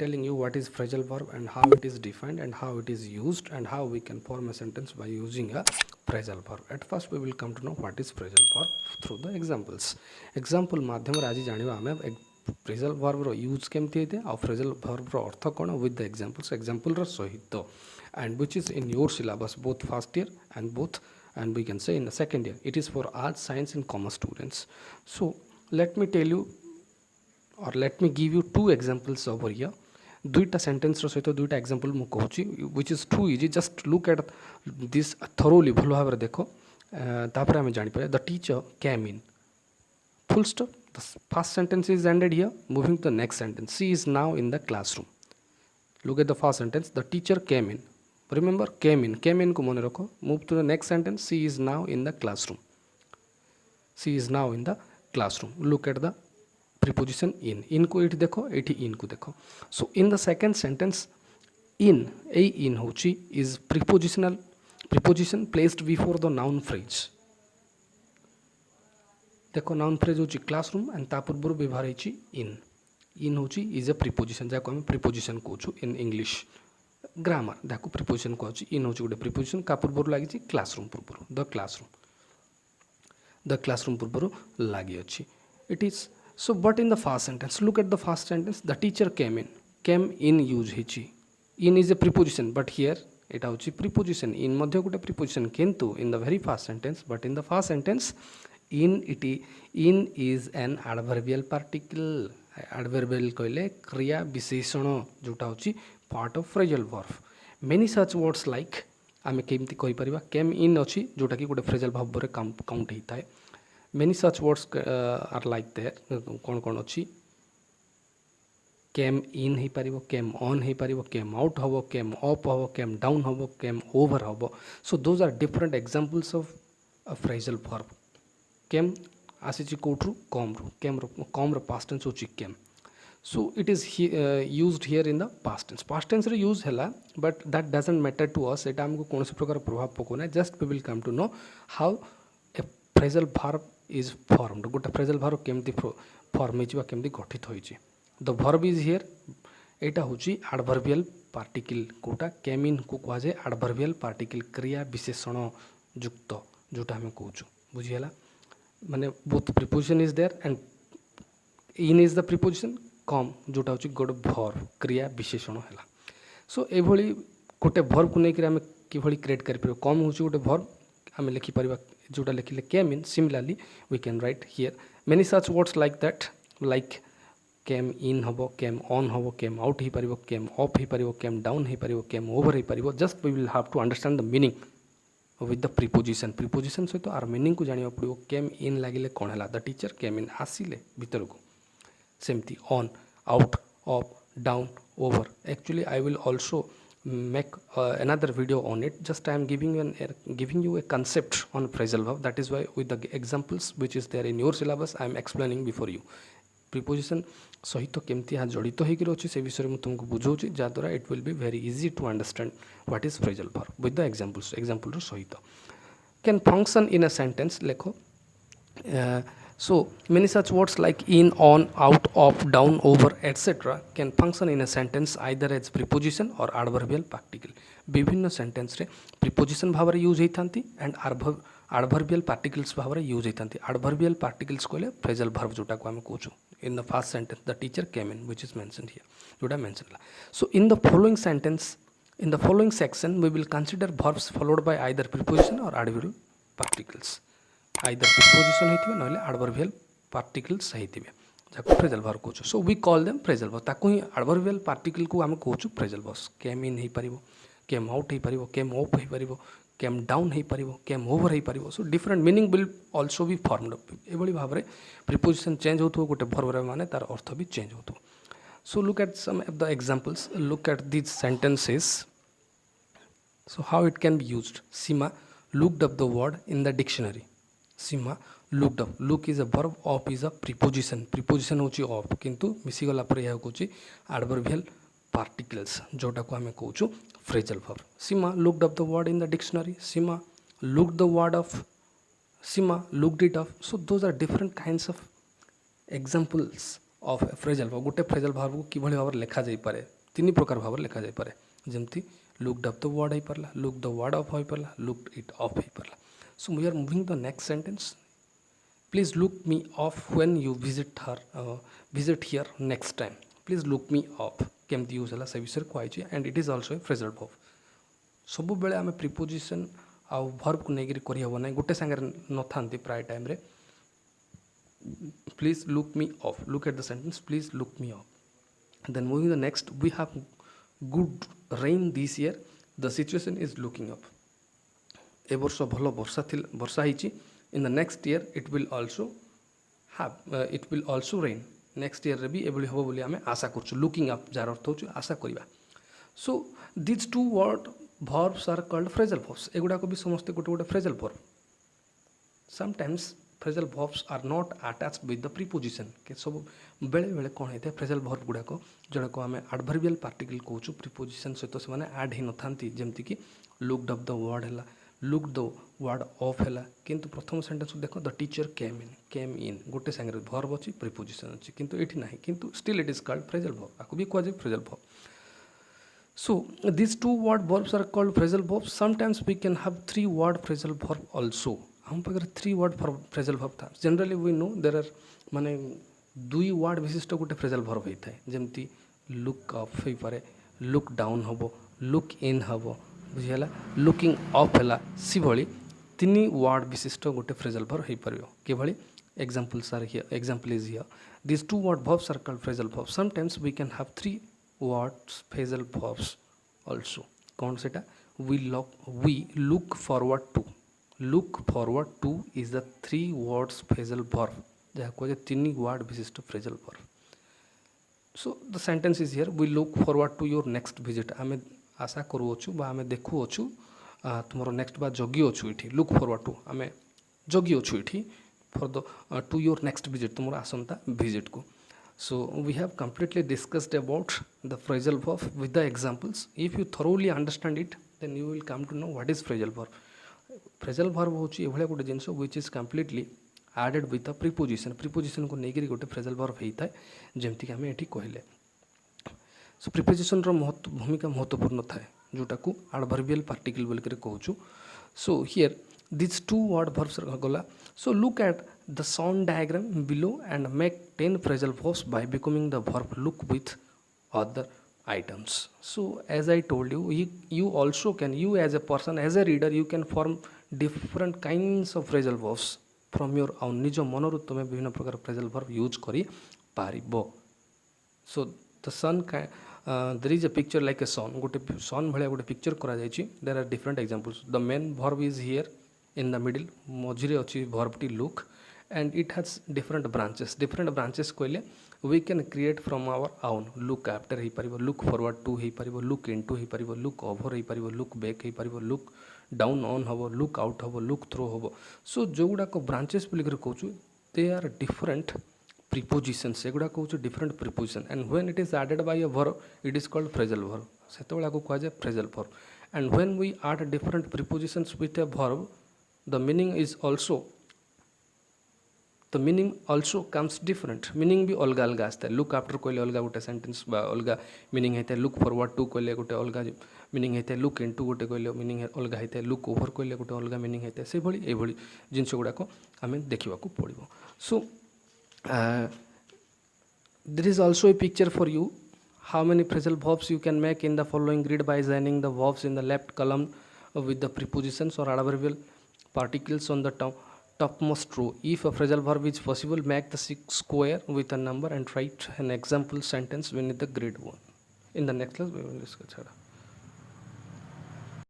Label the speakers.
Speaker 1: telling you what is phrasal verb and how it is defined and how it is used and how we can form a sentence by using a phrasal verb. At first we will come to know what is phrasal verb through the examples. Example माध्यम आज जानिबा आमे phrasal verb रो use केमती हेते आ phrasal verb row earth cone with the examples example रो सहित and which is in your syllabus both first year and we can say in the second year. It is for arts, science and commerce students. So let me tell you or let me give you two examples over here. दुईटा sentence रो सहित दुईटा example मु कहूची which is too easy. Just look at this thoroughly भलो भाबरे देखो तापर हम जानि पारे. The teacher came in, full stop. The first sentence is ended here. Moving to the next sentence. She is now in the classroom. Look at the first sentence. The teacher came in. Remember came in को मने रखो. Move to the next sentence. She is now in the classroom. She is now in the classroom. Look at the preposition in को एठी देखो, एठी in को देखो. So in the second sentence in होची is preposition placed before the noun phrase. देखो noun phrase होची classroom and ता पूर्व व्यवहार होची in होची is a preposition जाको हम preposition कहूछु in English grammar. देखो preposition कहूची in होची गोटे preposition का पूर्व लागि classroom पूर्व the classroom पूर्व लागि अछि. It is so but in the first sentence, look at the first sentence. The teacher came in use hichi. In is a preposition but here it hochi preposition in madhya gote preposition kintu in the very first sentence but in the first sentence in is an adverbial particle. Adverbial कहले क्रिया विशेषण जोटा होची part of phrasal verb. Many such words like आमे केमती कहि परिबा came in अछि जोटा कि गोटे phrasal verb रे काउंट हिताय. Many such words are like that. कौन अच्छी came in he पारिबो, came on he पारिबो, came out हबो, came up हबो, came down हबो, came over हबो. So those are different examples of a phrasal verb. Came आसीची कोठरू come row past tense होची came. So it is used here in the past tense. Past tense रे use हैला but that doesn't matter to us. एटा हमको कोनोसी प्रकार प्रभाव पकोना. Just we will come to know how a phrasal verb is formed. गोटे phrasal verb केमती form हिचबा केमती गठित होइची. The verb is here. एटा होची adverbial particle. Kota came in को कहा जाय adverbial particle क्रिया विशेषण युक्त जोटा हम कहूछु. बुझियला माने both preposition is there and in is the preposition come जोटा होची गोटे verb क्रिया विशेषण हैला. So एभली गोटे verb को नै कि हम किभली क्रिएट करि परबो. come होची गोटे verb हम लिखि परबा जोटा लिखिले came in. Similarly we can write here many such words like that like came in हबो, came on हबो, came out ही परिबो, came up ही परिबो, came down ही परिबो, came over ही परिबो. Just we will have to understand the meaning with the preposition सहित आर meaning को जानिबा पड़िबो. came in लागिले कोन हला. The teacher came in आसीले भीतर को. सेमती on out up down over. Actually I will also make another video on it. Just I am giving you a concept on phrasal verb. That is why with the examples which is there in your syllabus I am explaining before you. Preposition सहित केमती हा जड़ित होइकि अछि से विषय में तुमको बुझौछि जा द्वारा it will be very easy to understand what is phrasal verb with the examples. Example सहित can function in a sentence लेखो. So many such words like in, on, out, up, down, over, etc. can function in a sentence either as preposition or adverbial particle. विभिन्न sentence रे preposition भाव रे use हेथांती and adverbial particles भाव रे use हेथांती. Adverbial particles कहले phrasal verb जोटा को हम कहूछु. In the first sentence the teacher came in which is mentioned here जोटा mentioned. So in the following sentence in the following section we will consider verbs followed by either preposition or adverbial particles. Either preposition हेतिबे नहले adverbial particles हेतिबे जाको phrasal verb कहूछु. So we call them phrasal verb. ताको ही adverbial particle को हम कहूछु phrasal verbs. Came in हेइ परिबो, came out हेइ परिबो, came up हेइ परिबो, came down हेइ परिबो, came over हेइ परिबो. So different meaning will also be formed. एभली भाव रे preposition change होतो गोटे verb रे माने तार अर्थ भी change होतो. So look at some of the examples. Look at these sentences. So how it can be used. Sima looked up the word in the dictionary. Sima looked up. Look is a verb, up is a preposition. Preposition होची up किंतु मिसी गला पर यह होची adverbial particles जोटा को हमें कहूछु phrasal verb. Sima looked up the word in the dictionary. Sima looked the word of. Sima looked it up. So those are different kinds of examples of A phrasal verb गोटे phrasal verb को किभଳି भाବରେ ଲେଖା ଯାଇ ପାରେ ତିନି ପ୍ରକାର ଭାବରେ ଲେଖା ଯାଇ ପାରେ ଯେମିତି looked up the word ହେଇ ପାରିଲା look the word up ହେଇ ପାରିଲା looked it up ହେଇ ପାରିଲା so we are moving the next sentence please look me up when you visit here next time please look me up केमती use है से विषय कहुई and it is also a phrasal verb सब बेले आम प्रिपोजिशन आउ वर्ब को लेकर करहब ना गोटे सांगे न था प्राय टाइम रे please look me up look at the sentence please look me up then moving the next we have good rain this year the situation is looking up ए वर्ष भल वर्षा होती in the next year it will also rain next year भी एभली हम बोली आम आशा कर लुकिंग अप जार अर्थ हो आशा करवा so these two word verbs are called phrasal verbs एगुड़ाक भी समस्ते गोटे गोटे phrasal verb sometimes phrasal verbs are not attached with the preposition के सब बेले बेले कौन होता है phrasal verb गुड़ाक जोड़ा को आम adverbial particle कहूँ preposition सहित से मैंने add ही न था जमती कि looked up the word है looked the word off है किंतु प्रथम सेंटेंस देख द टीचर केम इन गोटे सांगे verb अच्छी preposition अच्छी किंतु ये ना किंतु still it is called phrasal verb आपको भी कहुए phrasal verb. So these two word verbs are called phrasal verbs. Sometimes we can have three word phrasal verb also. हम पाखे three word phrasal verb था. Generally we know there are माने दुई word विशिष्ट गोटे phrasal verb होता है जमती look up हो पारे look down हबो look in हबो बुझिला looking up है सी भली तीन word विशिष्ट गोटे phrasal verb हो पारियो के भली examples are here example is here these two word verbs are called phrasal verbs. Sometimes we can have three words phrasal verbs also कौन सेटा we look forward to is the three words phrasal verb जहाँ कहे तीन word विशिष्ट phrasal verb. So the sentence is here we look forward to your next visit आमे आशा करूँ बा आमे देखु अच्छु तुमरो नेक्स्ट बा जगी अच्छु इठी look forward to आमे जगी अच्छु इठी for the to your next visit तुमरो आसंता visit को. So we have completely discussed about the phrasal verb with the examples. If you thoroughly understand it, then you will come to know what is phrasal verb. Phrasal verb होची एभले गोटे जिंस which is completely added with the preposition. Preposition को नेगिरी गोटे phrasal verb होता है जेमती कि हमें एठी कहले. So preposition रो भूमिका महत्वपूर्ण थाए जोटा को adverbial particle बोल कर कहूछु. So here these two word verbs गला. So look at the sound diagram below and make 10 phrasal verbs by becoming the verb look with other items. So as I told you, you also can, you as a person, as a reader, you can form different kinds of phrasal verbs from your own निज मनरु तुम विभिन्न प्रकार phrasal verb use करी पारिबो. So the sun there is a picture like a sun गोटे sun भलिया गोटे picture करा जायछि. There are different examples. The main verb is here in the middle मझिरे अच्छी verb T look and it has different branches कहले we can create from our own. Look after ही परिबो look forward to ही परिबो look into ही परिबो look over ही परिबो look back ही परिबो look down on हबो look out हबो look through हबो. So जो गुडा को branches बोली कर कहूछु they are different prepositions एगुडा कहूछु different preposition and when it is added by a verb it is called phrasal verb. सेतबेला को कहा जाय phrasal verb and when we add different prepositions with a verb the meaning also comes different. Meaning भी अलग अलग आस्ता है. Look after कहले अलग गोटे सेंटेंस बा अलग मीनिंग होता है. Look forward to कहले गोटे अलग मीनिंग होता है. Look into गोटे कहले मीनिंग अलग होता है. Look over कहले गोटे अलग मीनिंग होता है. से भली ए भली जिंस गुड़ाक आम देखा पड़ो. So there is also a picture for you how many phrasal verbs you can make in the following grid by joining the verbs in the left column with the prepositions or adverbial particles on the topmost row. If a phrasal verb is possible, make the square with a number and write an example sentence beneath the grid one. In the next class we will discuss that.